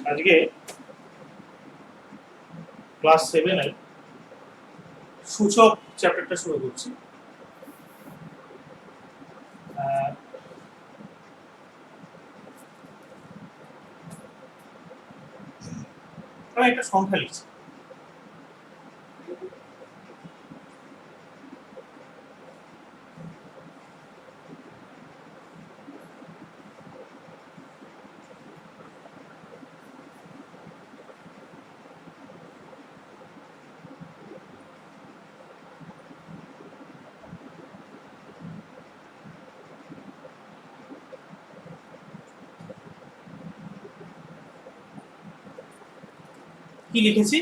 আজকে ক্লাস 7 এর সূচক চ্যাপ্টারটা শুরু করছি। আমি একটা সংখ্যা লিখছি। কি লিখেছি?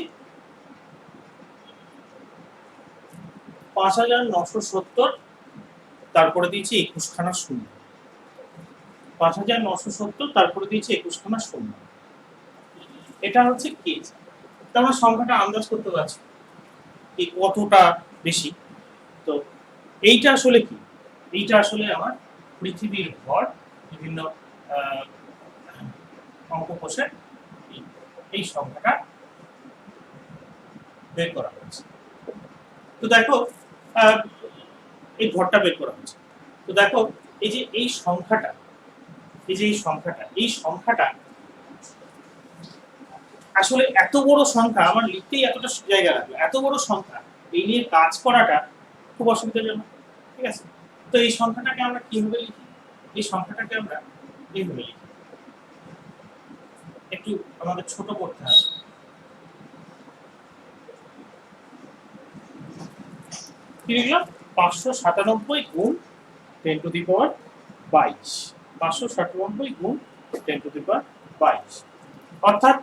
৫৯৭০, তারপরে দিয়েছি ২১খানা শূন্য। ৫৯৭০ তারপরে দিয়েছি ২১খানা শূন্য। এটা হচ্ছে কি? তোমরা সংখ্যাটা আন্দাজ করতে পারছো এই কতটা বেশি। তো এইটা আসলে কি? এইটা আসলে আমার পৃথিবীর ভর বিভিন্ন অঙ্ক কষে এই সংখ্যাটা বের করা হয়েছে। তো দেখো এই ভরটা বের করা হয়েছে। তো দেখো এই যে এই সংখ্যাটা, এই সংখ্যাটা আসলে এত বড় সংখ্যা আমার লিখতেই এতটা জায়গা লাগলো। এত বড় সংখ্যা এই নিয়ে কাজ করাটা খুব অসুবিধাজনক। ঠিক আছে? তো এই সংখ্যাটাকে আমরা কিভাবে লিখি? এই সংখ্যাটাকে আমরা এইভাবে লিখি। একটু আমাদের ছোট করতে হবে। কি লিখলাম? ৫৯৭ গুণ 10⁻²২। ৫৯৭ গুণ 10⁻²২। অর্থাৎ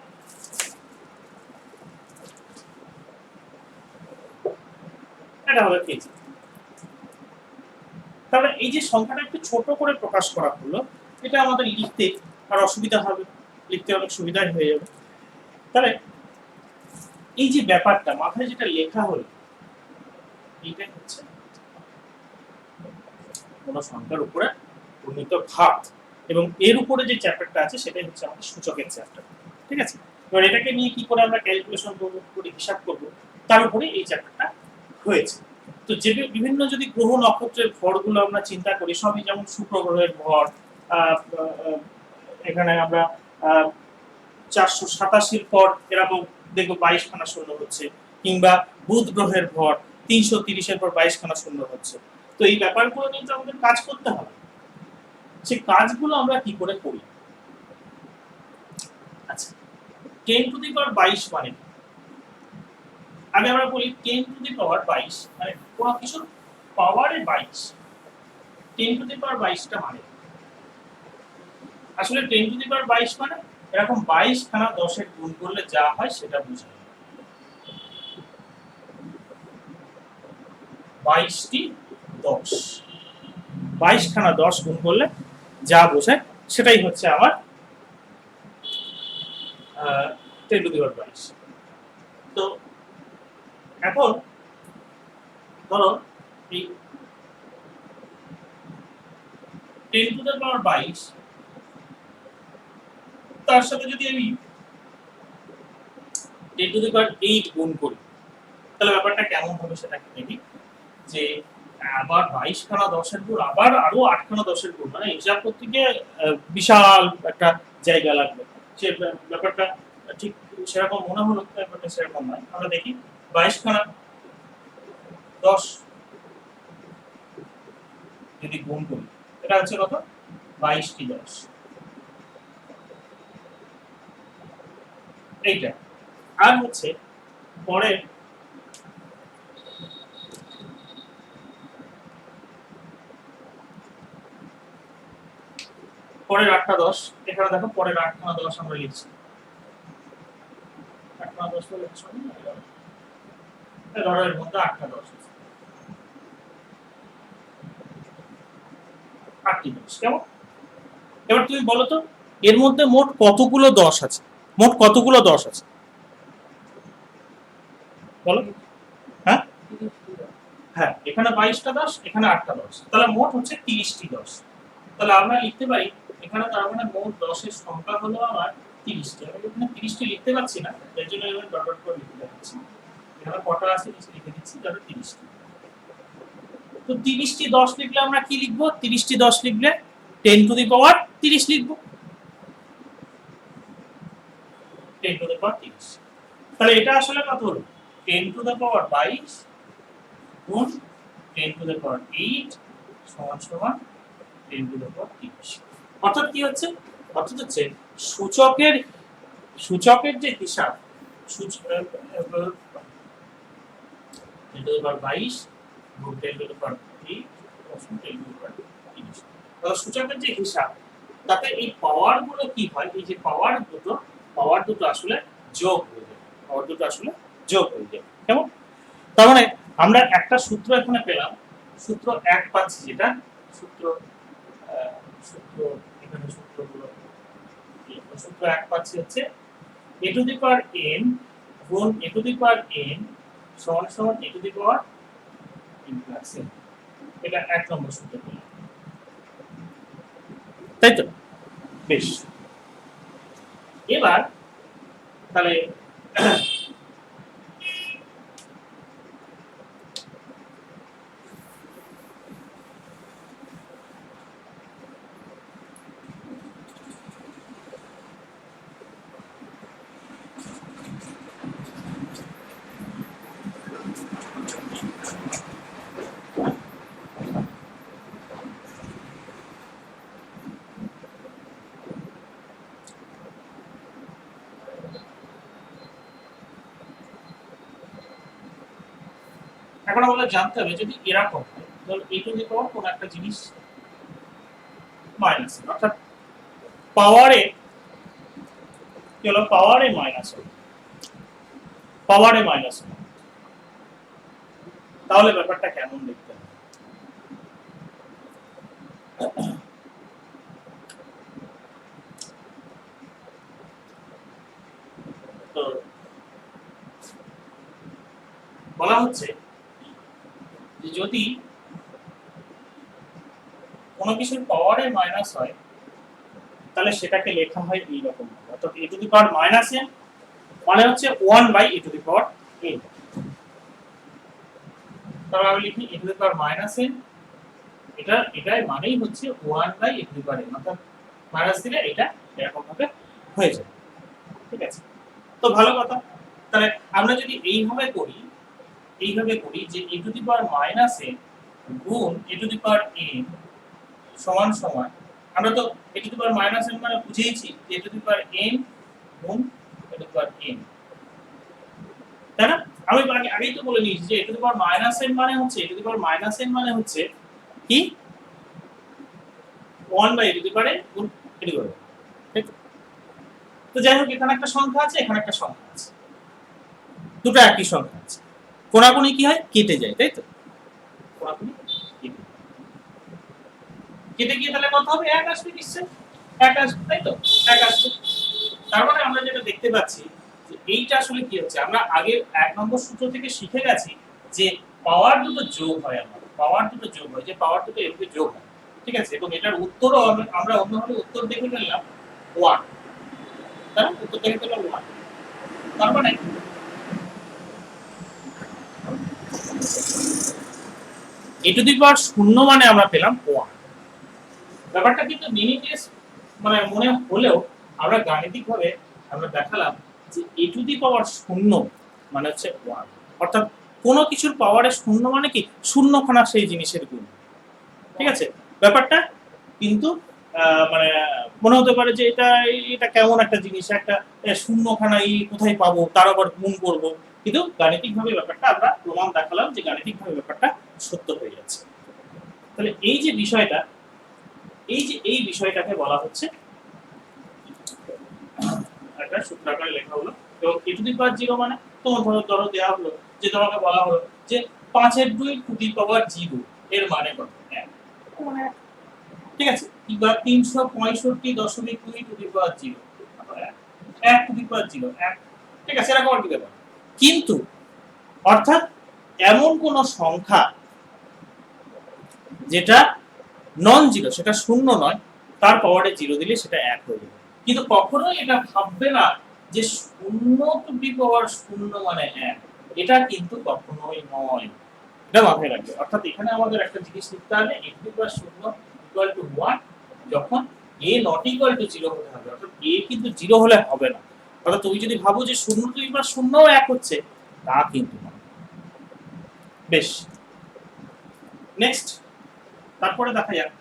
এটা হবে কেজি। তাহলে এই যে সংখ্যাটা একটু ছোট করে প্রকাশ করা হলো, এটা আমাদের লিখতে আর অসুবিধা হবে, লিখতে অনেক সুবিধাই হয়ে যাবে। তাহলে এই যে ব্যাপারটা মাথায় যেটা লেখা হলো, এইটাই হচ্ছে কোন সংখ্যার উপরে পূর্ণিত ঘাত, এবং এর উপরে যে চ্যাপ্টারটা আছে সেটাই হচ্ছে আমাদের সূচকের চ্যাপ্টার। ঠিক আছে? এবার এটাকে নিয়ে কি করে আমরা ক্যালকুলেশন করবো, করে হিসাব করবো, তার উপরে এই চ্যাপ্টারটা হয়েছে। তো যে বিভিন্ন যদি গ্রহ নক্ষত্রের ভরগুলো আমরা চিন্তা করি, সবই যেমন শুক্র গ্রহের ভর, এখানে আমরা ৪৮৭ পর এরকম দেখবো ২২খানা শূন্য হচ্ছে, কিংবা বুধ গ্রহের ভর ৩৩০-এর পর ২২খানা শূন্য হচ্ছে। তো এই ব্যাপারগুলো নিয়ে তো আমাদের কাজ করতে হবে। সেই কাজগুলো আমরা কি করে করি? আচ্ছা, 10⁻২২ মানে আগে আমরা বলি 10⁻২২ মানে কোন কিছুর পাওয়ারে ২২। 10⁻২২টা মানে আসলে 10⁻২২ মানে এরকম ২২খানা ১০-এর গুণ করলে যা হয় সেটা বোঝায়। ২২টি ১০, ২২খানা ১০ গুণ করলে যা বোঝায় সেটাই হচ্ছে আমার 10⁻২২। তো এখন ধরো এই 10⁻২২ তার সাথে যদি আমি 10⁸ গুণ করি, তাহলে ব্যাপারটা কেমন হবে সেটাকে দেখি। যে আবার ২২খানা ১০-এর গুণ, আবার আরো ৮খানা ১০-এর গুণ, মানে হিসাব করতে গিয়ে বিশাল একটা জায়গা লাগবে। সে ব্যাপারটা ঠিক সেরকম মনে হলো, ব্যাপারটা সেরকম নয়। আমরা দেখি ২২খানা ১০ যদি গুণ করি, এটা হচ্ছে কত? ২২টি ১০। এইটা আর হচ্ছে পরের পরের ৮টা ১০, এখানে দেখো পরের ৮খানা ১০ আমরা লিখছি। ৮খানা ১০ বলে ধরো এর মধ্যে ৮টা ১০ আছে। ৮টি ১০ কেমন? এবার তুমি বলো তো এর মধ্যে মোট কতগুলো ১০ আছে? মোট কতগুলো ১০ আছে বলো? হ্যাঁ হ্যাঁ, এখানে ২২টা ১০, এখানে ৮টা ১০, তাহলে মোট হচ্ছে ৩০টি ১০। তাহলে আমরা লিখতে পারি এখানে তার মানে মোট ১০-এর সংখ্যা হলো আমার 30টি। আমি এখানে 30টি লিখতে পারছি না, এর জন্য আমি ডট ডট করে লিখতে যাচ্ছি। এখানে কটা আছে নিচে লিখে দিচ্ছি, তাহলে 30টি। তো 30টি 10 লিখলে আমরা কি লিখবো? 30টি 10 লিখলে 10 টু দি পাওয়ার 30 লিখবো। 10 টু দি পাওয়ার 30। তাহলে এটা আসলে কত হলো? 10 টু দি পাওয়ার 22 গুণ 10 টু দি পাওয়ার 8 সমান সমান 10 টু দি পাওয়ার 30। অর্থাৎ কি হচ্ছে? অর্থাৎ হচ্ছে সূচকের যে হিসাব, 10 টু দি পাওয়ার 22 গুণ 10 টু দি পাওয়ার 8 সমান 10 টু দি পাওয়ার 30। তাহলে সূচকের যে হিসাব, তাতে এই পাওয়ার গুলো কি হয়? এই যে পাওয়ার দুটো আসলে যোগ হয়ে যায়। পাওয়ার দুটো আসলে যোগ হয়ে যায়। কেমন? তার মানে আমরা একটা সূত্র এখানে পেলাম, সূত্র 1 পাচ্ছি, যেটা সূত্র এখানে সূত্রগুলো সূত্র 1 পাচ্ছি হচ্ছে a to the power n গুণ a to the power n সমান সমান a to the power n plus n। এটা 1 নম্বর সূত্র পেলাম, তাই তো? বেশ, এবার তাহলে এখন আমাদের জানতে হবে, যদি এরকম হয় তাহলে a টু দি পাওয়ার কোন একটা জিনিস মাইনাস, অর্থাৎ পাওয়ারে কি হলো? পাওয়ারে মাইনাস হলো, পাওয়ারে মাইনাস হলো, তাহলে ব্যাপারটা কেমন দেখতে হবে? তো বলা হচ্ছে যে যদি কোনো কিছুর পাওয়ারে মাইনাস হয়, তাহলে সেটাকে লেখা হয় এইরকম, অর্থাৎ a to the power minus n মানে হচ্ছে 1 by a to the power n। তাহলে আমি লিখি a to the power minus n, এটাই মানেই হচ্ছে 1 by a to the power n, অর্থাৎ মাইনাস দিলে এটা এরকম ভাবে হয়ে যাবে। ঠিক আছে, তো ভালো কথা। তাহলে আমরা যদি এইভাবে করি যে a to the power minus n গুণ a to the power n সমান সমান, আমরা তো a to the power minus n মানে বুঝেইছি যে a to the power n গুণ a to the power n, তাই না? আমি আগেই তো বলে নিয়েছি যে a to the power minus n মানে হচ্ছে কি 1 by a to the power n গুণ a to the power n। তো যাই হোক, এখানে একটা সংখ্যা আছে, এখানে একটা সংখ্যা আছে, দুটো একই সংখ্যা আছে, কোনাকুনি কি হয়? কেটে যায়, তাই তো? কোনাকুনি কেটে গিয়ে তাহলে কত হবে? 1 আসবে, নিশ্চয়ই 1 আসবে, তাই তো? 1 আসবে। তার মানে আমরা যেটা দেখতে পাচ্ছি যে এইটা আসলে কি হচ্ছে, আমরা আগের 1 নম্বর সূত্র থেকে শিখে গেছি যে পাওয়ার দুটো যোগ হয়, যে পাওয়ার দুটো এভাবে যোগ হয়। ঠিক আছে, এবং এটার উত্তরও আমরা অন্যভাবে উত্তর দেখে ফেললাম 1, তাই না? উত্তর দেখে ফেললাম 1। তার মানে a টু দি পাওয়ার 0 মানে আমরা পেলাম 1। ব্যাপারটা কিন্তু মিনিটেস মানে মনে হলেও আমরা গাণিতিকভাবে আমরা দেখালাম যে a টু দি পাওয়ার 0 মানে হচ্ছে 1, অর্থাৎ কোনো কিছুর পাওয়ারে 0 মানে কি? শূন্যখানা সেই জিনিসের গুণ। ঠিক আছে, ব্যাপারটা কিন্তু মানে মনে হতে পারে যে এটা কেমন একটা জিনিস, একটা শূন্যখানা কোথায় পাবো, তার আবার গুণ করব, কিন্তু গাণিতিকভাবে ব্যাপারটা আমরা প্রমাণ দেখালাম যে গাণিতিকভাবে ব্যাপারটা সত্য হয়ে যাচ্ছে। তাহলে এই যে বিষয়টা, এই বিষয়টাকে বলা হচ্ছে একটা সূত্র আকারে লেখা হলো। এবং a টু দি পাওয়ার 0 মানে তোমার ধরো দেওয়া হলো যে তোমাকে বলা হলো যে 5 টু দি পাওয়ার 0 এর মানে কত? 1। মানে ঠিক আছে, কিংবা 365.2 two the power 0 1 two the power 0 1। ঠিক আছে, এরকম দিতে পারো, কিন্তু অর্থাৎ এমন কোন সংখ্যা যেটা নন জিরো, সেটা শূন্য নয়, তার পাওয়ারে 0 দিলে সেটা 1 হয়ে যাবে। কিন্তু কখনোই এটা ভাববে না যে শূন্য টু দি পাওয়ার শূন্য মানে 1, এটা কিন্তু কখনোই নয়। এটা মাথায় রাখবে। অর্থাৎ এখানে আমাদের একটা জিনিস লিখতে হবে a টু দি পাওয়ার শূন্য ইকুয়াল টু 1 যখন a নট ইকুয়াল টু 0 হতে হবে। অর্থাৎ a কিন্তু 0 হলে হবে না। অর্থাৎ তুমি যদি ভাবো যে শূন্য টু দি পাওয়ার শূন্যও 1 হচ্ছে, তা কিন্তু না। বেশ, নেক্সট, তারপরে দেখা যাক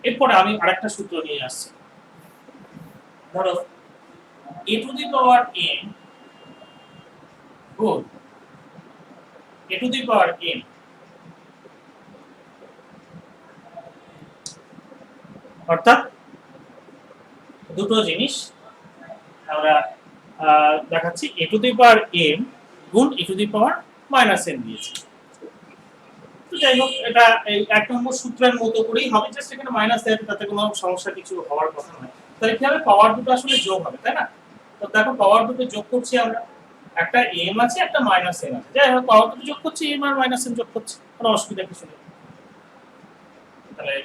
এরপরে আমি আরেকটা সূত্র নিয়ে আসছি। ধরো a to the power n গুণ a to the power n, অর্থাৎ দুটো জিনিস আমরা দেখাচ্ছি। a to the power m গুণ a to the power -n দিয়েছি। তো যাই হোক, এটা এই 1 নম্বর সূত্রের মতো করেই হবে, জাস্ট এখানে মাইনাস দেয়, তাতে কোনো সমস্যা কিছু হওয়ার কথা নয়। তাহলে কি হবে, পাওয়ার দুটো আসলে যোগ হবে, তাই না? তো দেখো পাওয়ার দুটো যোগ করছি আমরা, একটা m আছে একটা -n আছে। যাই হোক, পাওয়ার দুটো যোগ করছি, m আর -n যোগ করছি, কোনো অসুবিধা কিছু নেই। তাহলে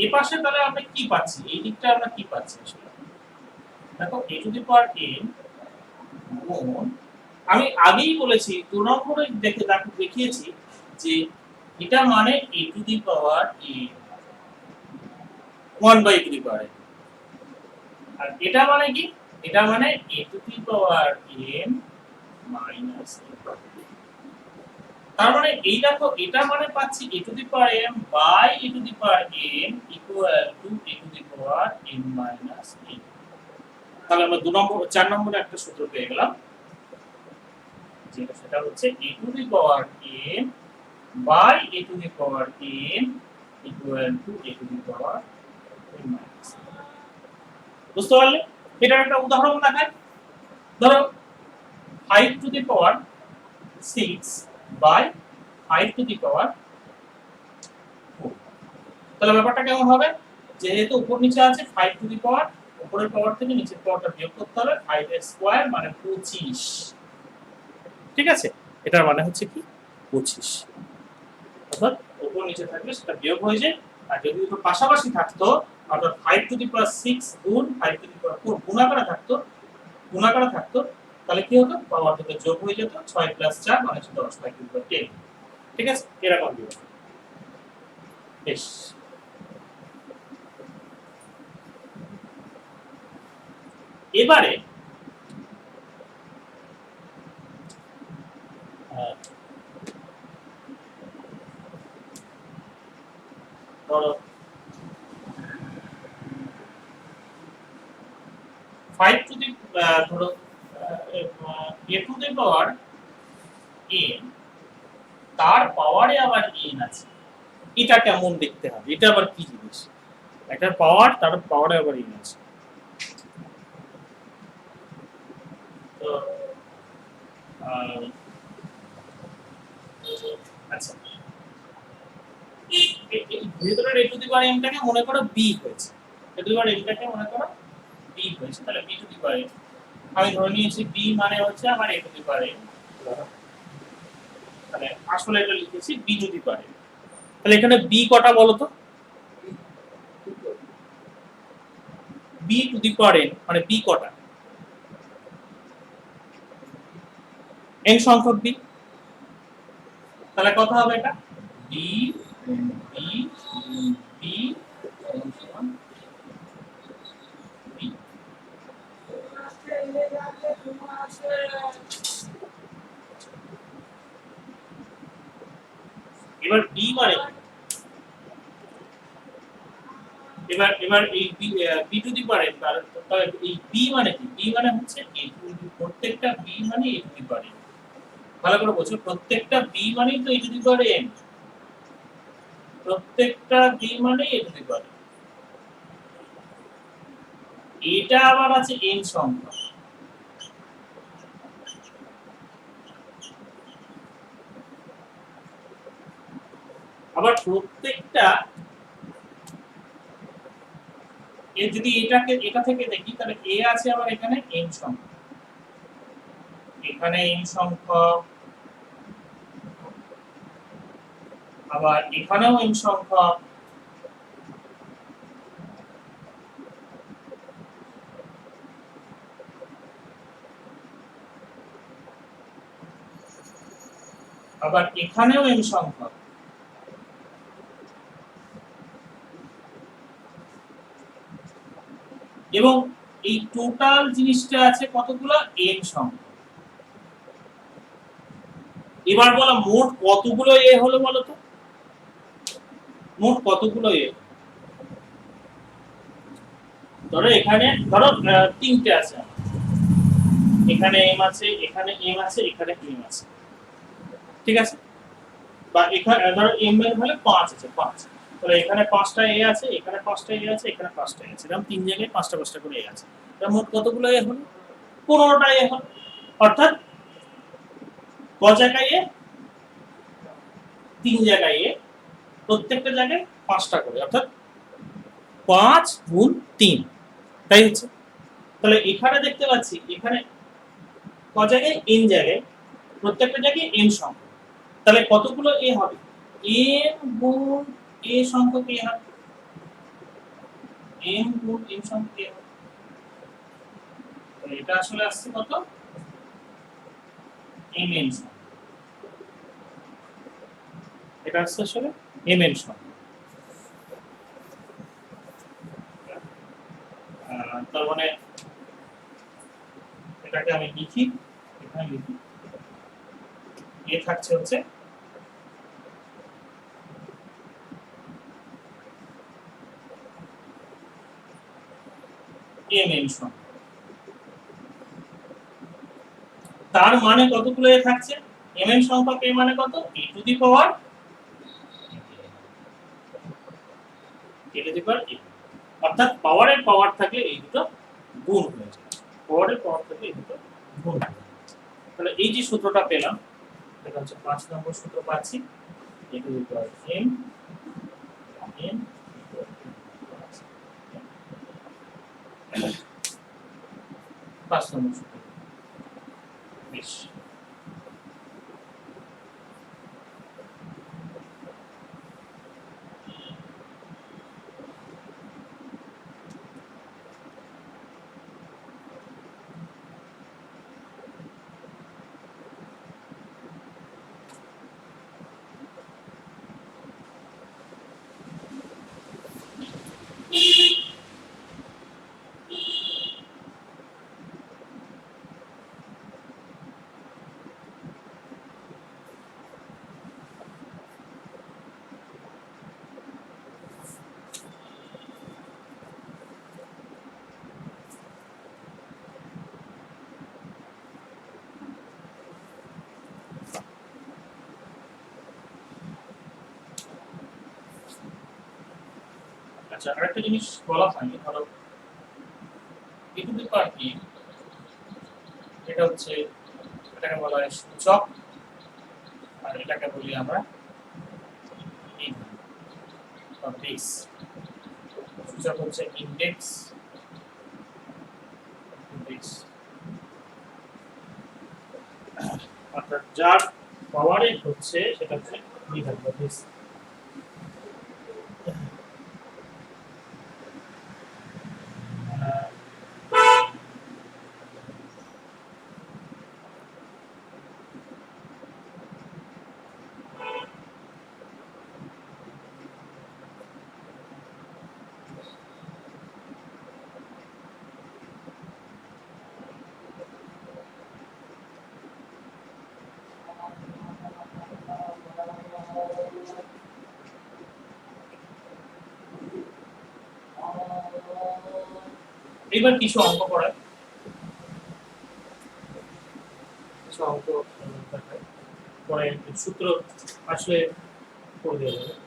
এই পাশে তাহলে আমরা কি পাচ্ছি, এই দিকটা আমরা কি পাচ্ছি আসলে? দেখো a to the power n গুণ, আমি আগেই বলেছি 2 নম্বরে দেখিয়েছি যে এটা মানে a to the power n 1 by to the power n, আর এটা মানে কি, এটা মানে a to the power n minus n। তার মানে এই দেখো, এটা মানে পাচ্ছি a to the power m by a to the power n equal to a to the power n minus n। তাহলে আমরা 4 নম্বরে একটা সূত্র পেয়ে গেলাম, যেটা সেটা হচ্ছে a to the power m by a to the power n equal to a to the power n minus n। বুঝতে পারলে? এটার একটা উদাহরণ দেখাই। ধরো 5 to the power 6 by 5 to the power 4। তাহলে ব্যাপারটা কেমন হবে, যেহেতু উপর নিচে আছে 5 টু দি পাওয়ার, উপরের পাওয়ার থেকে নিচের পাওয়ারটা বিয়োগ করতে হবে, 5 এর স্কয়ার মানে 25। ঠিক আছে, এটার মানে হচ্ছে কি 25। অর্থাৎ উপর নিচে থাকলে সেটা বিয়োগ হয়ে যায়, আর যদি দুটো পাশাপাশি থাকতো, অর্থাৎ 5 টু দি পাওয়ার 6 গুণ 5 টু দি পাওয়ার 4 গুণাকারে থাকতো, তাহলে কি হতো, পাওয়ার দুটো যোগ হয়ে যেত, 6 প্লাস 4 মানে 10, 5 টু দি পাওয়ার 10। ঠিক আছে, এরকম দিও। বেশ, এবারে ধরো 5 টু দি ধরো a to the power n, তার পাওয়ারে আবার n আছে, এটা কেমন দেখতে হবে, এটা আবার কি জিনিস? একটা পাওয়ার, তার পাওয়ারে আবার n আছে। তো আচ্ছা, ভেতরের a to the power n টাকে মনে করো b হয়েছে, a to the power n টাকে মনে করো b হয়েছে, তাহলে b to the power n আমি ধরে নিয়েছি b মানে হচ্ছে আমার a to the power n, তাহলে আসলে এটা লিখেছি b to the power n। তাহলে এখানে b কটা বলো তো, b to the power n মানে b কটা, n সংখ্যক b। তাহলে কত হবে এটা, b b b সমান b। এবার b মানে কি, এবার এই b to the power n, তাহলে এই b মানে কি, b মানে হচ্ছে প্রত্যেকটা b মানে a to the power n। ভালো করে বোঝো, প্রত্যেকটা বি মানেই তো e to the power n, প্রত্যেকটা বি মানে e টু দি পাওয়ার, এটা আবার আছে n সংখ্যা। আবার প্রত্যেকটা এ যদি এটা থেকে দেখি তাহলে এ আছে আবার এখানে n সংখ্যা, এখানে n সংখ্যক, আবার এখানেও n সংখ্যক, আবার এখানেও n সংখ্যক, এবং এই টোটাল জিনিসটা আছে কতগুলো n সংখ্যক। এবার বলো মোট কতগুলো এ হলো বলো তো, মোট কতগুলো এ? ধরো এখানে ধরো তিনটে আছে, এখানে m আছে, এখানে m আছে, এখানে m আছে, ঠিক আছে, বা এখানে ধরো m এর ভ্যালু 5 আছে, 5, তাহলে এখানে 5টা এ আছে, এখানে 5টা এ আছে, এখানে 5টা এ আছে, এরকম তিন জায়গায় 5টা 5টা করে এ আছে, তাহলে মোট কতগুলো এ হলো? 15টা এ হলো। অর্থাৎ ক জায়গায় এ? তিন জায়গায় এ, প্রত্যেকটা জায়গায় 5টা করে, অর্থাৎ 5 গুণ 3, তাই হচ্ছে। তাহলে এখানে দেখতে পাচ্ছি এখানে ক জায়গায় n জায়গায়, প্রত্যেকটা জায়গায় n সংখ্যা, তাহলে কতগুলো এ হবে? n গুণ a সংখ্যক এ হবে, n গুণ n সংখ্যক এ হবে, তাহলে এটা আসলে আসছে কত? mn সংখ্যা, এটা আসছে আসলে mn সংখ্যা। তার মানে এটাকে আমি লিখি, এখানে লিখি, এ থাকছে হচ্ছে mn সংখ্যা। তার মানে কতগুলো এ থাকছে? mn সংখ্যক এ মানে কত? e to the power a, অর্থাৎ পাওয়ারের পাওয়ার থাকলে এই দুটো গুণ হয়ে যায়, পাওয়ারের পাওয়ার থাকলে এই দুটো গুণ হয়ে যায়। তাহলে এই যে সূত্রটা পেলাম, এটা হচ্ছে 5 নম্বর সূত্র পাচ্ছি, e to the power m n 5 নম্বর সূত্র। বেশ, আচ্ছা আরেকটা জিনিস বলা হয়নি, ধরো e টু দি পাওয়ার কি, এটা হচ্ছে, এটাকে বলা হয় সূচক, আর এটাকে বলি আমরা বেস। সূচক হচ্ছে ইন্ডেক্স, অর্থাৎ যার পাওয়ারে হচ্ছে সেটা হচ্ছে বিভাগ বা বেস। এবার কিছু অঙ্ক করায়, কিছু অঙ্ক দেখায়। পরে সূত্র আসলে করে দেওয়া যাবে।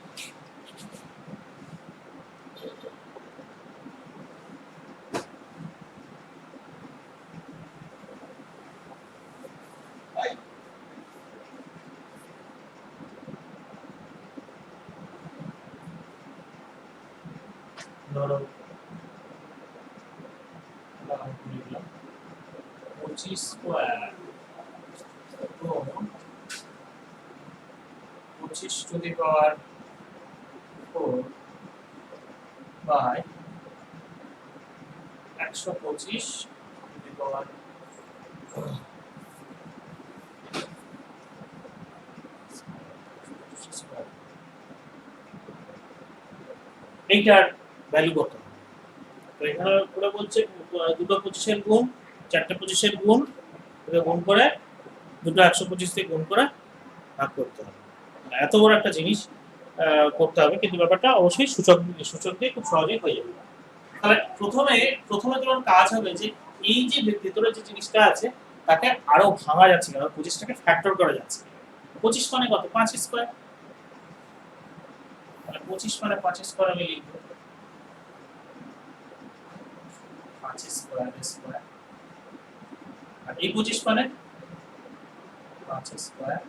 ধরো 25 স্কয়ার গুণ 25 to the power 4 by 125 to the power এইটার ভ্যালু কত? তো এখানে পুরো বলছে দুটো 25 এর গুণ, চারটে 25 এর গুণ, এটা গুণ করে দুটো 125 দিয়ে গুণ করে ভাগ করতে হবে। এত বড় একটা জিনিস করতে হবে, কিন্তু ব্যাপারটা অবশ্যই সূচক দিয়ে খুব সহজেই হয়ে যাবে। তাহলে প্রথমে তোমার কাজ হবে যে এই যে ভেতরে যে জিনিসটা আছে তাকে আরো ভাঙা যাচ্ছে না, 25টাকে ফ্যাক্টর করা যাচ্ছে। 25 মানে কত? 5 স্কয়ার। তাহলে 25 মানে 5 স্কয়ার আমি লিখব 5 স্কয়ার স্কয়ার। আর এই 25 মানে 5 স্কয়ার।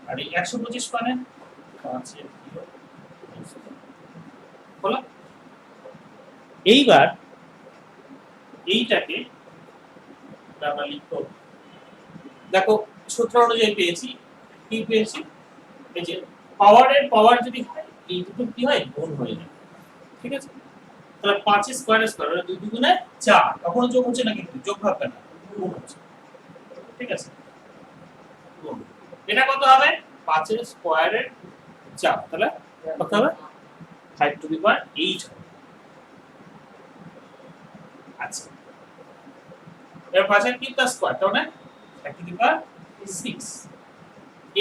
আর এই 125 মানে 5 এর কিউব। হলো? এইবার এইটাকে আমরা লিখব, দেখো সূত্র অনুযায়ী পেয়েছি, কি পেয়েছি? এই যে পাওয়ার যদি হয় এই দুটো কি হয়? গুণ হয়ে যায়। ঠিক আছে? তাহলে 5 স্কয়ার স্কয়ার মানে 2 দুগুণে 4, কখনো যোগ হচ্ছে না, কিন্তু যোগ হবে না, গুণ হচ্ছে। ঠিক আছে? গুণ। এটা কত হবে? 5 এর স্কয়ারের 4, তাহলে কত হবে? 5 টু দি পাওয়ার 8 হবে। আচ্ছা, এর 5 এর কিউব প্লাস স্কয়ার, তার মানে 5 টু দি পাওয়ার 6।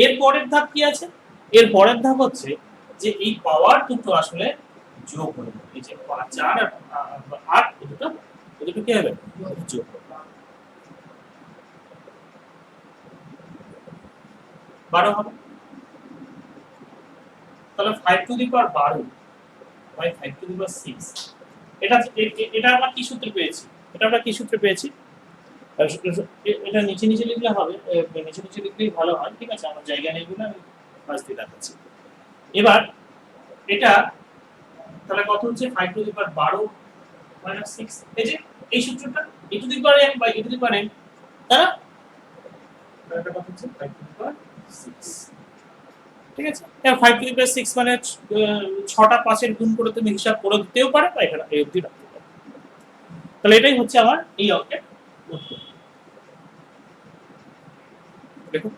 এর পরের ধাপ কি আছে? এর পরের ধাপ হচ্ছে যে এই পাওয়ার দুটো আসলে যোগ হয়ে যাবে। এই যে 4 আর 8 এই দুটো কি হবে? যোগ হবে। 12 হবে। তাহলে 5 to the power 12 by 5 to the power 6। এটা আমরা কি সূত্রে পেয়েছি? এটা নিচে নিচে লিখলে হবে, নিচে নিচে লিখলেই ভালো হয়। ঠিক আছে, আমার জায়গা নেই বলে আমি পাশ দিয়ে দেখাচ্ছি। এবার এটা তাহলে কত হচ্ছে? 5 টু দি পাওয়ার 12 মাইনাস 6। এই যে এই সূত্রটা e to the power m by e to the power n, তাই না? এটা কত হচ্ছে? 5 টু দি পাওয়ার 6। ঠিক আছে? এখন 5 টু দি পাওয়ার 6 মানে 6টা 5 এর গুণ করে তুমি হিসাব করে দিতেও পারো, বা এখানে এই অবধি রাখতে পারো। তাহলে এটাই হচ্ছে আমার এই অঙ্কের উত্তর। দেখো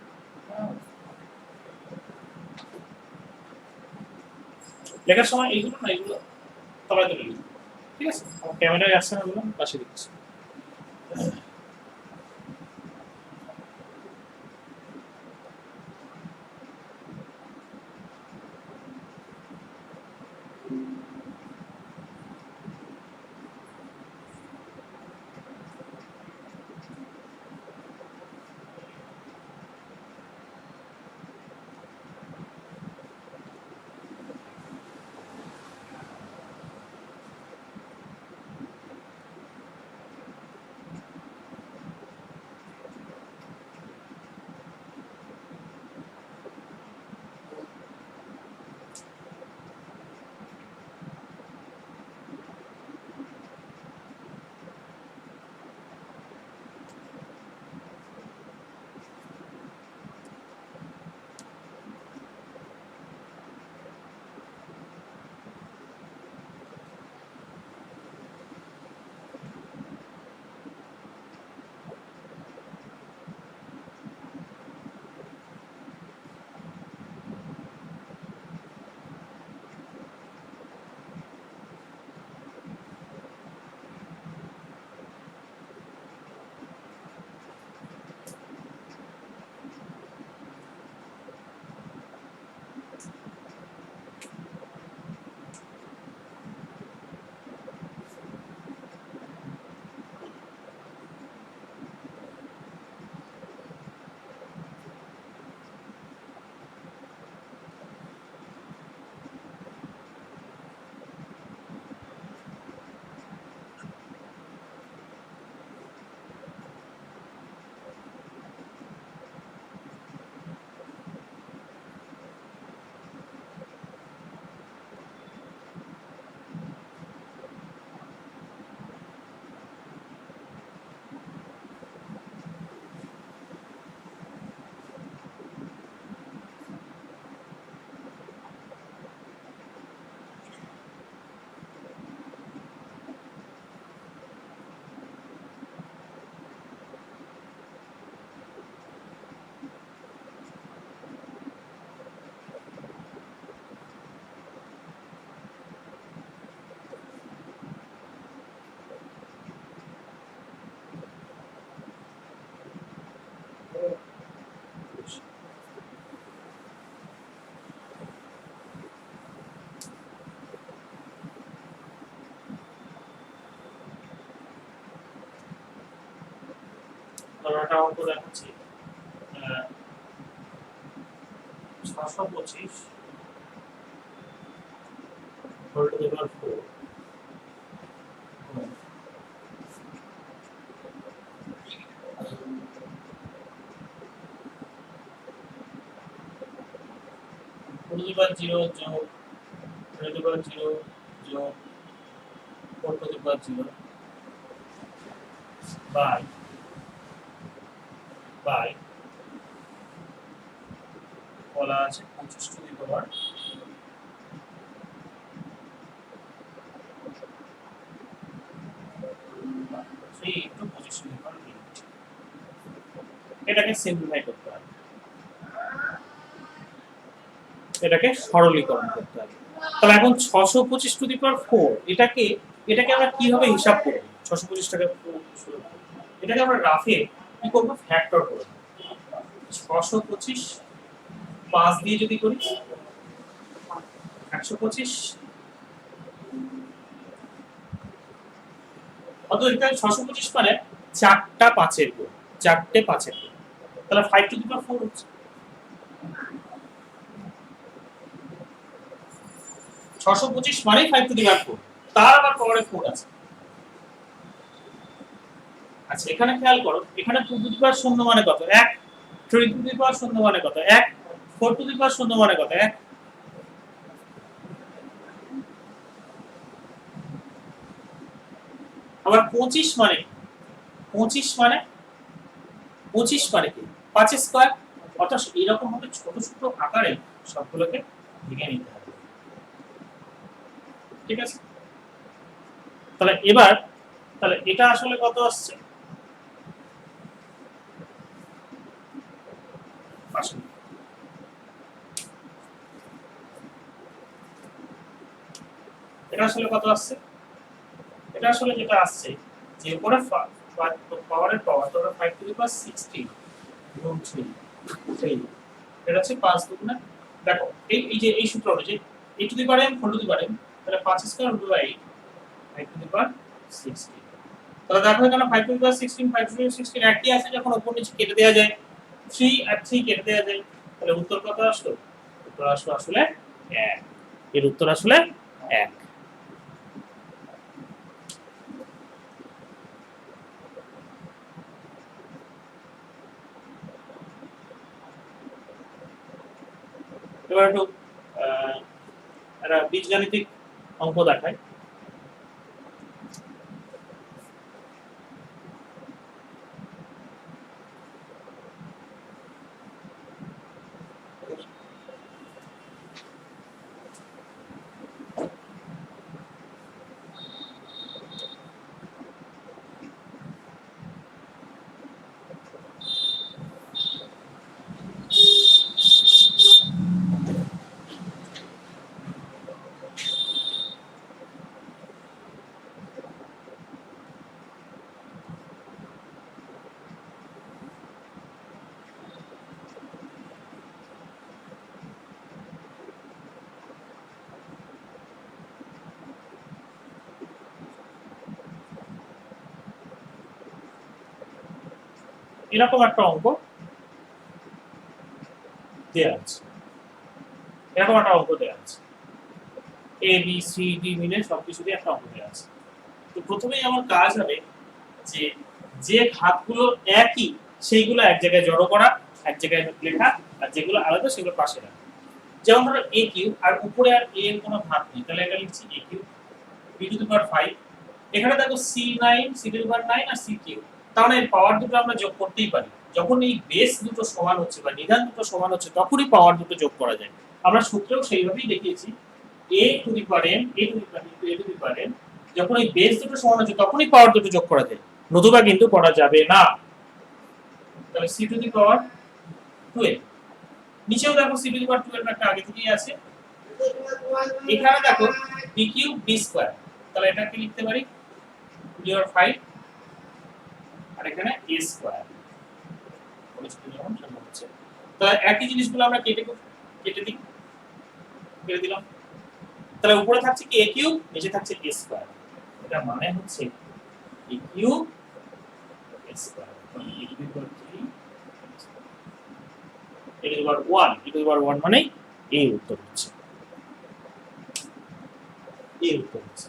লেখার সময় এইগুলো না, এগুলো তলায় তুলে লিখো। ঠিক আছে? আমার ক্যামেরায় আসছে না বললাম, পাশে দিচ্ছি। একটা অঙ্ক দেখাচ্ছি 625 whole to the power 4 to the power 0 যোগ টু দি পাওয়ার 0 যোগ 4 টু দি পাওয়ার 0 বাই বলা আছে 25 to the power 3 into 25 to the power 8 এটাকে সিম্পলিফাই করতে হবে, এটাকে সরলীকরণ করতে হবে। তাহলে এখন 625 টু দি পাওয়ার 4 এটাকে আমরা কিভাবে হিসাব করব? 625 টাকে এটাকে আমরা রাফে কি করব? ফ্যাক্টর করব। 625 5 দিয়ে যদি করি 125, অতএব এখানে 625 মানে 4টা 5-এর গুণ, 4টে 5-এর গুণ। তাহলে 5 টু দি পাওয়ার 4 হচ্ছে। 625 মানেই 5 টু দি পাওয়ার 4, তার আবার পাওয়ারে 4 আছে। আচ্ছা এখানে খেয়াল করো, এখানে 2 টু দি পাওয়ার 0 মানে কত? 1। 3 টু দি পাওয়ার 0 মানে কত? 1। 4 টু দি পাওয়ার 0 মানে কত? 1। আবার 25 মানে 25 মানে 25 মানে কি? 5 স্কয়ার। অর্থাৎ এরকম ভাবে ছোট ছোট আকারে সবগুলোকে ভেঙে নিতে হবে। ঠিক আছে? তাহলে এবার এটা আসলে কত আসছে? 5। এটা আসলে কত আসছে? এটা আসলে যেটা আসছে যে উপরে পাওয়ারের পাওয়ার তো 5 টু দি পাওয়ার 16 গুণ 3 এটা হচ্ছে 5 দুগুণে। দেখো এই সূত্র অনুযায়ী a to the power m whole to the power m, তাহলে 5 square root by 5 to the power 16। তাহলে দেখো এখানে 5 to the power 16 5 to the power 16 একই আছে, যখন উপর নিচে কেটে দেওয়া যায় 3 আর 3 কেটে দেওয়া যায়, তাহলে উত্তর কত আসলো? উত্তর আসলো আসলে 1। এর উত্তর আসলে 1। এবার একটু একটা বীজগাণিতিক অঙ্ক দেখায়। এরকম একটা অঙ্ক দেওয়া আছে, এরকম একটা অঙ্ক দেওয়া আছে, এ বি সি ডি মিলে সবকিছু দিয়ে একটা অঙ্ক দেওয়া আছে। তো প্রথমেই আমার কাজ হবে যে যে ঘাতগুলো একই সেইগুলো এক জায়গায় জড়ো করা, এক জায়গায় লেখা, আর যেগুলো আলাদা সেগুলো পাশে রাখা। যেমন ধরো a কিউব, আর উপরে আর a এর কোনো ঘাত নেই, তাহলে এটা লিখছি a cube b to the power 5। এখানে দেখো c9 c to the power 9 আর c কিউব, তাহলে এর পাওয়ার দুটো আমরা যোগ করতেই পারি। যখন এই বেস দুটো সমান হচ্ছে বা নিধান দুটো সমান হচ্ছে তখনই পাওয়ার দুটো যোগ করা যায়। আমরা সূত্রেও সেইভাবেই দেখিয়েছি, a to the power m a to the power a to the power m, যখন এই বেস দুটো সমান হচ্ছে তখনই পাওয়ার দুটো যোগ করা যায়, নতুবা কিন্তু করা যাবে না। তাহলে c টু দি পাওয়ার 12, নিচেও দেখো c টু দি পাওয়ার 12 একটা আগে থেকেই আছে। এখানে দেখো b কিউব b স্কয়ার, তাহলে এটাকে লিখতে পারি 2 দি পাওয়ার 5, আর এখানে a স্কয়ার পরিস্থিতি যখন সম্ভব হচ্ছে। তাহলে একই জিনিসগুলো আমরা কেটে দিলাম। তাহলে উপরে থাকছে কি a কিউব, নিচে থাকছে a স্কয়ার। এটা মানে হচ্ছে a cube a square e to the power 3 e to the power 1 e to the power 1 মানে এই উত্তর হচ্ছে এই উত্তর হচ্ছে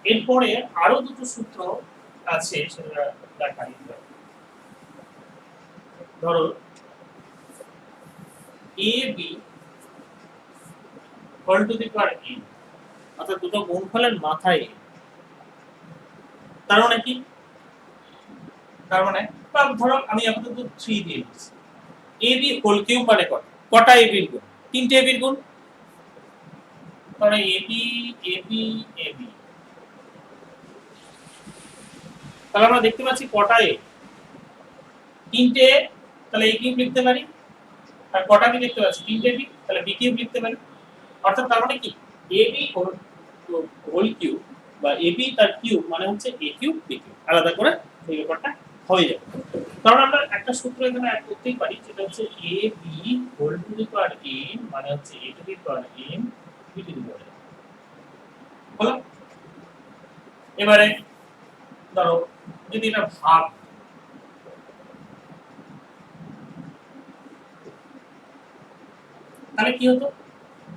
এরপরে আরো দুটো সূত্র আছে সেটা দেখাই ধরো a b whole to the power n অর্থাৎ দুটো গুণফলের মাথায় তার মানে কি তার মানে ধরো আমি আপাতত 3 দিয়ে দিচ্ছি a b হোল কিউব মানে কটা a b এর গুণ তিনটে a b এর গুণ তাহলে a b a b a b তাহলে আমরা দেখতে পাচ্ছি কটা a তিনটে তাহলে a কিউব লিখতে পারি আর কটা বি দেখতে পাচ্ছি তিনটে বি তাহলে বি কিউব লিখতে পারি অর্থাৎ তার মানে কি এ বি হোল কিউব বা এ বি তার কিউব মানে হচ্ছে এ কিউব বি কিউব আলাদা করে এই ব্যাপারটা হয়ে যাবে কারণ আমরা একটা সূত্র এখানে অ্যাড করতেই পারি যেটা হচ্ছে a b whole to the power n মানে হচ্ছে a to the power n b to the power n হলো এবারে ধরো যদি এটা ভাগ তাহলে কি হতো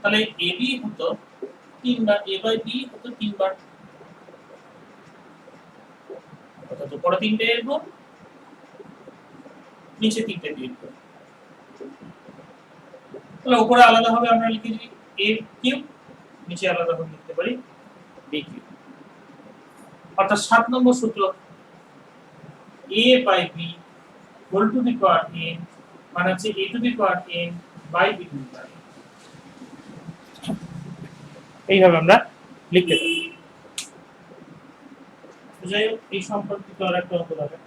তাহলে এ বি হতো 3 বার a বাই b হতো 3 বার অর্থাৎ উপরে তিনটে এর গুণ নিচে তিনটে দিয়ে গুণ তাহলে উপরে আলাদা হবে আমরা লিখে দিই a কিউব নিচে আলাদা ভাবে লিখতে পারি b কিউব অর্থাৎ 7 নম্বর সূত্র a by b whole to the power n মানে হচ্ছে a to the power n by b to the power n এইভাবে আমরা লিখতে পারি যাই হোক এই সম্পর্কিত আর একটা অঙ্ক হবে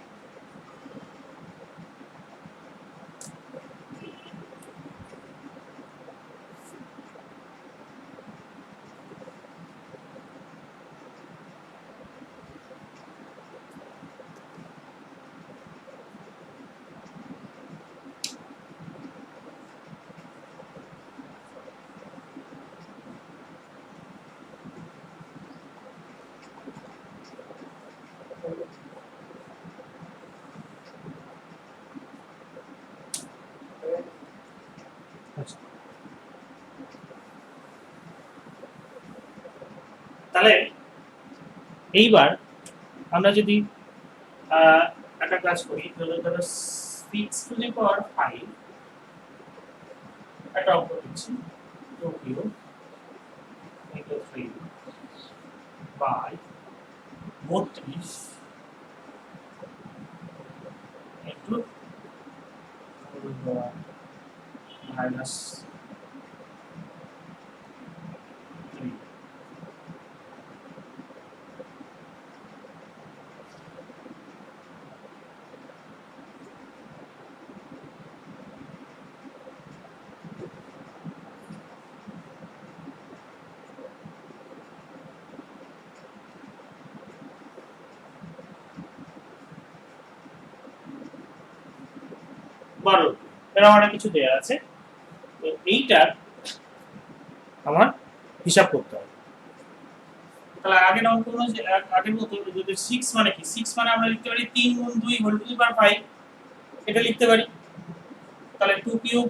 তাহলে এইবার আমরা যদি একটা কাজ করি ধরো 6 টু দি পাওয়ার 5 একটা অঙ্ক দিচ্ছি 2 cube into 3 by 32 into minus 3 12 এরকম একটা কিছু দেয়া আছে তো এইটা আমার হিসাব করতে হবে তাহলে আগের অঙ্ক অনুযায়ী আগের মতো যদি 6 মানে কি 6 মানে আমরা লিখতে পারি 3 গুণ 2 হোল টু দি পাওয়ার 5 এটা লিখতে পারি তাহলে 2 কিউব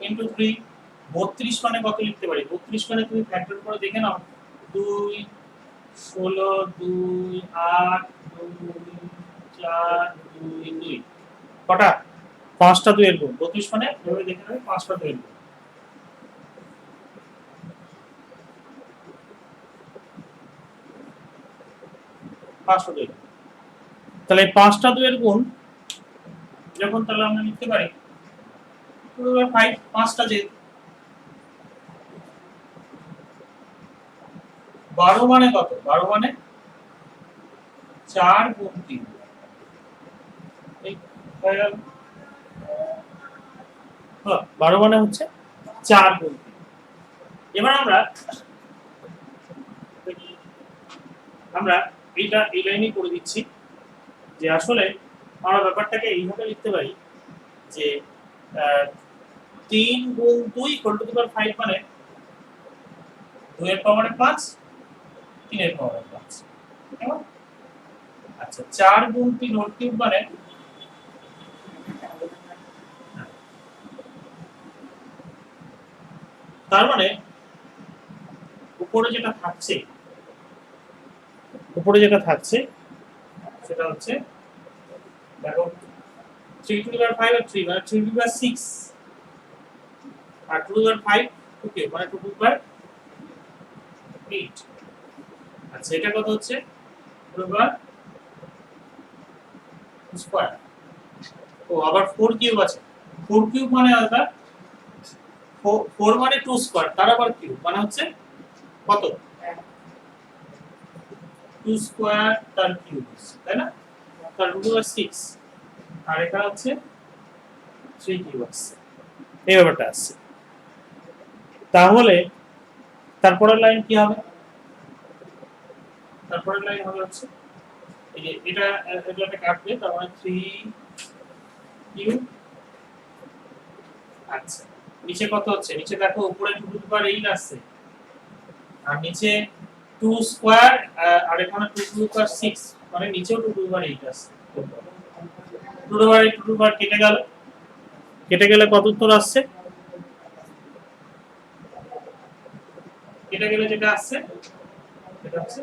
ইনটু 3 32 মানে কত লিখতে পারি 32 মানে তুমি ফ্যাক্টর করে দেখে নাও 2 16 2 8 2 4 2 2 কটা পাঁচটা 2 এর গুণ 32 মানে এভাবে দেখে নাও পাঁচটা 2 এর গুণ 5টা 2 তাহলে 5টা 2 এর গুণ যখন তাহলে আমরা লিখতে পারি 2/5 5টা যে 12 মানে কত 12 মানে 4 গুণ 3 এই হয়ে গেল 12 মানে হচ্ছে 4 গুণ 3 এবার আমরা এটা এই লাইনেই করে দিচ্ছি যে আসলে আমরা ব্যাপারটাকে এইভাবে লিখতে পারি যে 3 গুণ 2 ইকুয়াল টু দি পাওয়ার 5 মানে 2 এর পাওয়ারে 5 3 এর পাওয়ারে 5 কেমন আচ্ছা 4 গুণ 3 হোল কিউব মানে তার মানে উপরে যেটা থাকছে সেটা হচ্ছে দেখো 3 টু দি পাওয়ার 5 আর 3 মানে 3 two the power 6 R 2 two the power 5 ওকে মানে 2 টু দি পাওয়ার 8 আচ্ছা এটা কত হচ্ছে 2 টু দি পাওয়ার স্কয়ার ও আবার 4 কিউব আছে 4 কিউব মানে আলাদা 4 মানে 2 স্কয়ার তার আবার কিউব মানে হচ্ছে কত 2 স্কয়ার তার কিউব তাই না তার রুট ওভার 6 আর এখানে হচ্ছে 3 কিউব আছে এই ব্যাপারটা আছে তাহলে তারপরের লাইন কি হবে তারপরের লাইন হবে হচ্ছে এই যে এটাকে কাটবে তার মানে 3 কিউব আচ্ছা নিচে কত হচ্ছে নিচে দেখো উপরে 2 টু দি পাওয়ার 8 আছে আর নিচে 2 স্কয়ার আর এখানে 2 টু দি পাওয়ার 6 মানে নিচেও 2 টু দি পাওয়ার 8 আছে 2 two the power 8 2 two the পাওয়ার কেটে গেলে কত উত্তর আসছে কেটে গেলে যেটা আসছে সেটা হচ্ছে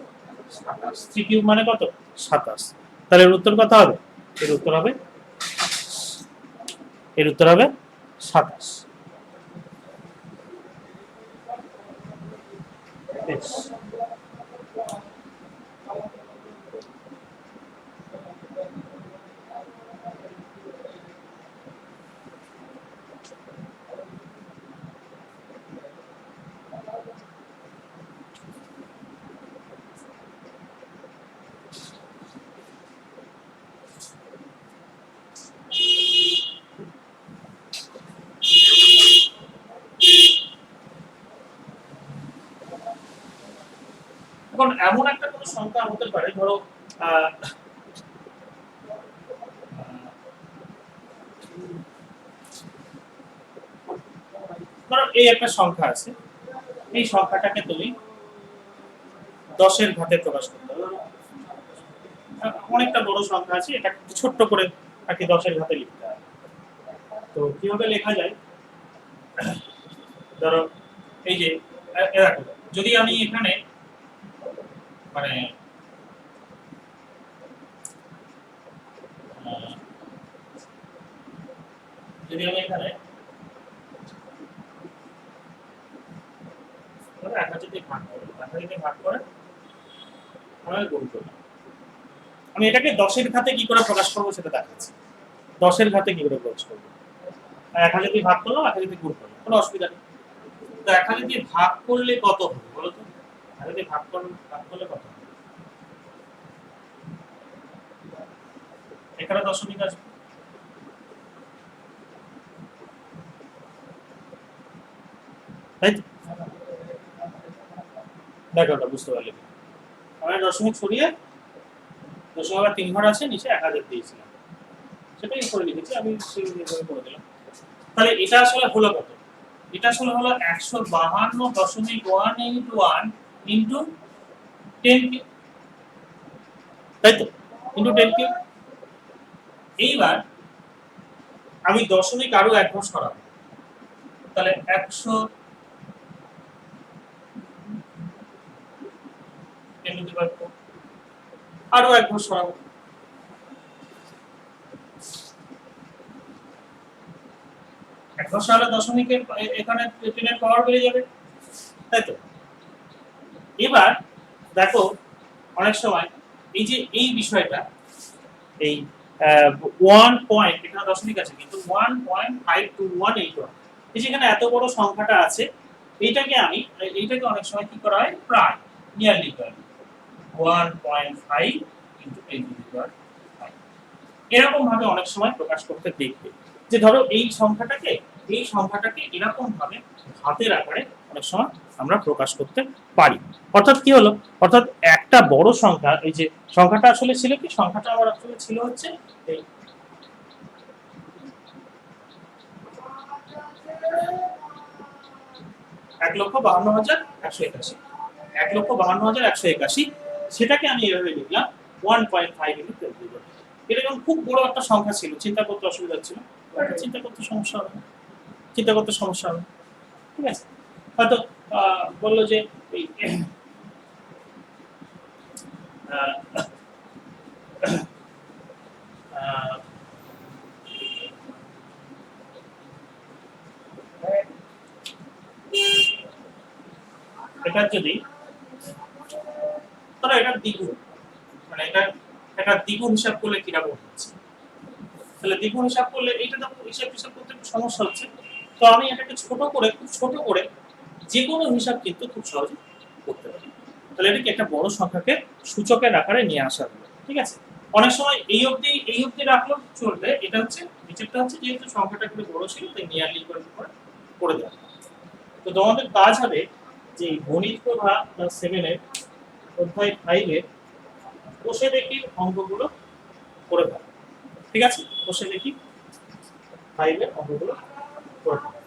27 3 কিউব মানে কত 27 তাহলে এর উত্তর কত হবে এর উত্তর হবে 27 বেশ এখন এমন একটা কোনো সংখ্যা হতে পারে ধরো ধরো এই একটা সংখ্যা আছে এই সংখ্যাটাকে তুমি 10 এর ঘাতে প্রকাশ করতে হবে অনেকটা বড় সংখ্যা আছে এটা ছোট্ট করে আর কি 10 এর ঘাতে লিখতে হবে তো কিভাবে লেখা যায় ধরো এই যে দেখো যদি আমি এখানে মানে যদি আমি এখানে 1000 দিয়ে ভাগ করে আমি গুণ করলাম আমি এটাকে 10 এর ঘাতে কি করে প্রকাশ করব সেটা দেখাচ্ছি 10 এর ঘাতে কি করে প্রকাশ করব 1000 দিয়ে ভাগ করলাম 1000 দিয়ে গুণ করলাম কোনো অসুবিধা নেই তো 1000 দিয়ে ভাগ করলে কত হবে বলো তো 1000 দিয়ে ভাগ করলে কত হবে এখানে দশমিক আসবে তাই দেখো বুঝতে পারলে আমি দশমিক সরিয়ে দশমিক আবার 3 ঘর আছে নিচে 1000 দিয়েছিলাম সেটাই করে লিখেছি আমি সেইভাবে করে দিলাম তাহলে এটা আসলে হলো কত এটা আসলে হলো 152.181 ইনটু 10 কিউব তাই তো ইনটু 10 কিউব এইবার আমি দশমিক আরো এক ঘর সরাবো তাহলে 100 10 টু দি পাওয়ার 4 আরো এক ঘর সরাবো এক ঘর সরালে দশমিকের এখানে 10 এর পাওয়ার বেড়ে যাবে তাই তো এবার দেখো অনেক সময় এই যে এই বিষয়টা, এই 1 পয়েন্ট এখানে দশমিক আছে কিন্তু 1.5218 এই যেখানে এত বড় সংখ্যাটা আছে, এইটাকে অনেক সময় কি করা হয়, প্রায় নিয়ারলি করা 1.5 ইনটু 10 টু দি পাওয়ার 5 এরকম ভাবে অনেক সময় প্রকাশ করতে দেখবে। যে ধরো এই সংখ্যাটাকে এরকম ভাবে হাতের আকারে অনেক সময় আমরা প্রকাশ করতে পারি। অর্থাৎ কি হলো, অর্থাৎ একটা বড় সংখ্যা, এই যে সংখ্যাটা আসলে ছিল কি, সংখ্যাটা আমার আসলে ছিল হচ্ছে এই 1,52,181, 1,52,181, সেটাকে আমি এভাবে লিখলাম 1.5 ইনটু 10। এটা যখন খুব বড় একটা সংখ্যা ছিল, চিন্তা করতে অসুবিধা হচ্ছিল, চিন্তা করতে সমস্যা হবে, ঠিক আছে। হয়তো বললো যে এই এটা যদি ধরো এটা দ্বিগুণ, মানে এটা দ্বিগুণ হিসাব করলে কিরকম হচ্ছে, তাহলে দ্বিগুণ হিসাব করলে এইটা তো হিসাব করতে একটু সমস্যা হচ্ছে। তো আমি এটাকে খুব ছোট করে যে কোনো হিসাব কিন্তু খুব সহজে করতে পারি। তাহলে এটাকে একটা বড় সংখ্যাকে সূচকের আকারে নিয়ে আসা হলো, ঠিক আছে। অনেক সময় এই অবধি রাখলেও চলবে। এটা হচ্ছে নিচেরটা হচ্ছে যেহেতু সংখ্যাটা একটু বড় ছিল তাই নিয়ারলি করে দেওয়া। তো তোমাদের কাজ হবে যে গণিত প্রভা ক্লাস 7 এর অধ্যায় 5 এর বসে দেখি অঙ্কগুলো করে ফেলো, ঠিক আছে। বসে দেখি 5 এর অঙ্কগুলো করে ফেলো।